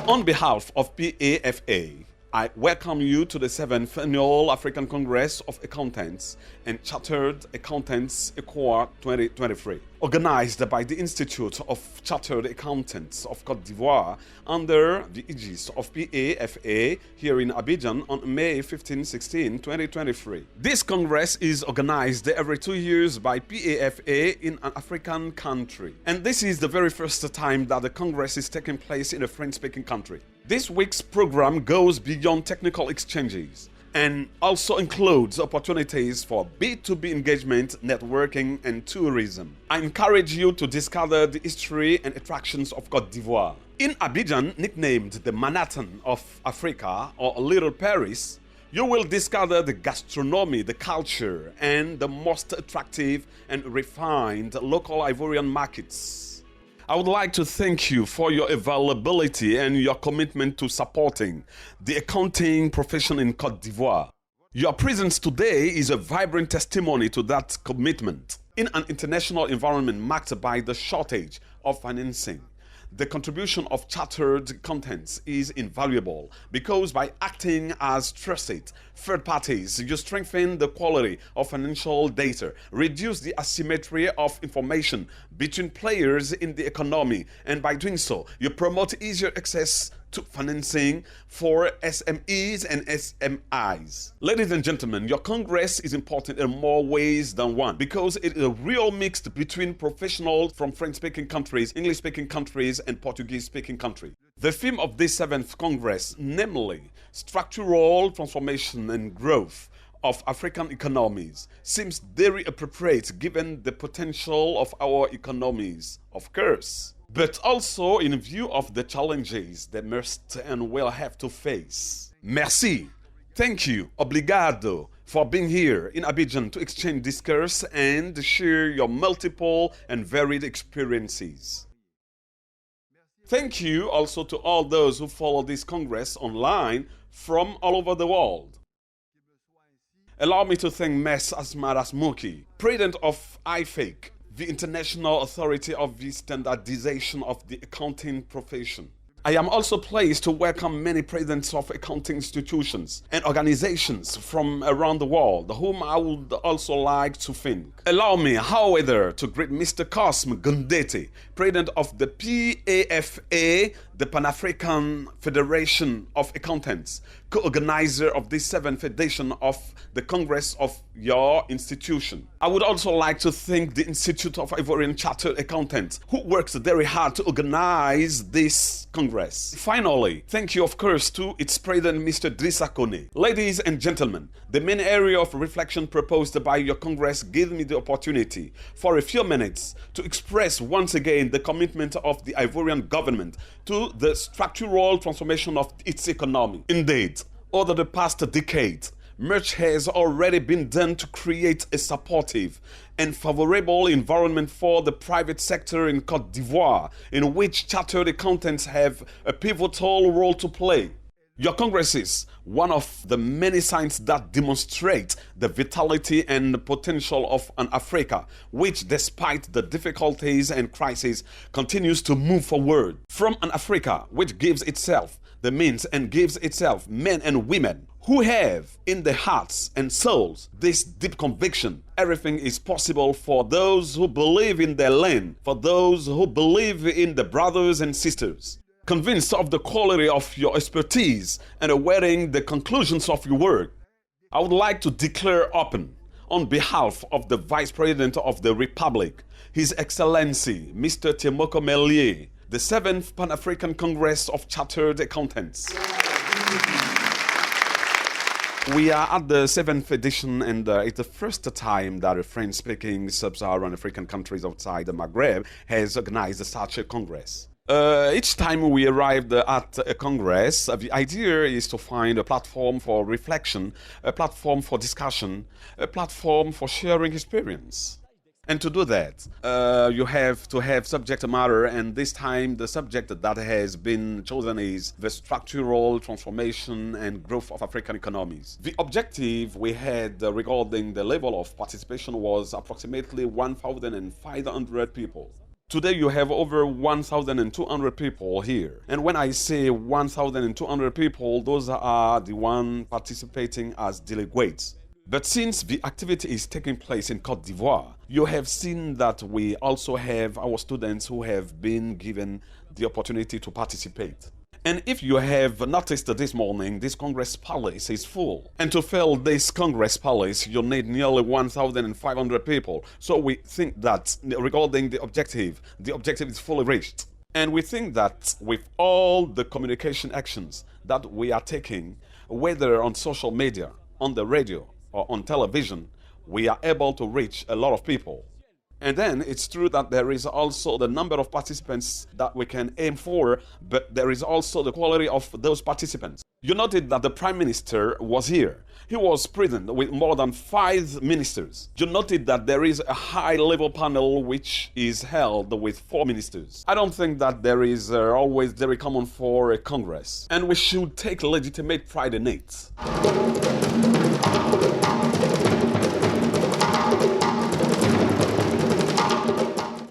On behalf of PAFA, I welcome you to the 7th Annual African Congress of Accountants and Chartered Accountants Acoa 2023, organized by the Institute of Chartered Accountants of Côte d'Ivoire under the aegis of PAFA here in Abidjan on May 15-16, 2023. This Congress is organized every 2 years by PAFA in an African country, and this is the very first time that the Congress is taking place in a French-speaking country. This week's program goes beyond technical exchanges and also includes opportunities for B2B engagement, networking, and tourism. I encourage you to discover the history and attractions of Côte d'Ivoire. In Abidjan, nicknamed the Manhattan of Africa or Little Paris, you will discover the gastronomy, the culture, and the most attractive and refined local Ivorian markets. I would like to thank you for your availability and your commitment to supporting the accounting profession in Côte d'Ivoire. Your presence today is a vibrant testimony to that commitment. In an international environment marked by the shortage of financing, the contribution of chartered accountants is invaluable because by acting as trusted third parties, you strengthen the quality of financial data, reduce the asymmetry of information between players in the economy, and by doing so, you promote easier access to financing for SMEs and SMIs. Ladies and gentlemen, your Congress is important in more ways than one because it is a real mix between professionals from French-speaking countries, English-speaking countries, and Portuguese-speaking countries. The theme of this 7th Congress, namely structural transformation and growth of African economies, seems very appropriate given the potential of our economies, of course, but also in view of the challenges they must and will have to face. Merci. Thank you. Obrigado for being here in Abidjan to exchange discourse and share your multiple and varied experiences. Thank you also to all those who follow this Congress online from all over the world. Allow me to thank Ms. Asmaras Muki, President of IFAC, the International Authority of the Standardization of the Accounting Profession. I am also pleased to welcome many presidents of accounting institutions and organizations from around the world, whom I would also like to thank. Allow me, however, to greet Mr. Cosme Gundete, President of the PAFA, the Pan-African Federation of Accountants, co-organizer of this 7th edition of the Congress of your institution. I would also like to thank the Institute of Ivorian Chartered Accountants, who works very hard to organize this Congress. Finally, thank you of course to its president, Mr. Drissa Kone. Ladies and gentlemen, the main area of reflection proposed by your Congress gives me the opportunity for a few minutes to express once again the commitment of the Ivorian government to the structural transformation of its economy. Indeed, over the past decade, much has already been done to create a supportive and favorable environment for the private sector in Côte d'Ivoire, in which chartered accountants have a pivotal role to play. Your Congress is one of the many signs that demonstrate the vitality and potential of an Africa, which despite the difficulties and crises continues to move forward. From an Africa which gives itself the means and gives itself men and women who have in their hearts and souls this deep conviction. Everything is possible for those who believe in their land, for those who believe in the brothers and sisters. Convinced of the quality of your expertise and awaiting the conclusions of your work, I would like to declare open, on behalf of the Vice President of the Republic, His Excellency Mr. Temoko Melier, the 7th Pan-African Congress of Chartered Accountants. We are at the 7th edition, and it's the first time that a French-speaking sub-Saharan African countries outside the Maghreb has organized such a congress. Each time we arrived at a congress, the idea is to find a platform for reflection, a platform for discussion, a platform for sharing experience. And to do that, you have to have subject matter, and this time the subject that has been chosen is the structural transformation and growth of African economies. The objective we had regarding the level of participation was approximately 1,500 people. Today you have over 1,200 people here. And when I say 1,200 people, those are the ones participating as delegates. But since the activity is taking place in Côte d'Ivoire, you have seen that we also have our students who have been given the opportunity to participate. And if you have noticed this morning, this Congress Palace is full. And to fill this Congress Palace, you need nearly 1,500 people. So we think that regarding the objective is fully reached. And we think that with all the communication actions that we are taking, whether on social media, on the radio, or on television, we are able to reach a lot of people. And then it's true that there is also the number of participants that we can aim for, but there is also the quality of those participants. You noted that the Prime Minister was here. He was present with more than 5 ministers. You noted that there is a high-level panel which is held with 4 ministers. I don't think that there is always very common for a Congress. And we should take legitimate pride in it.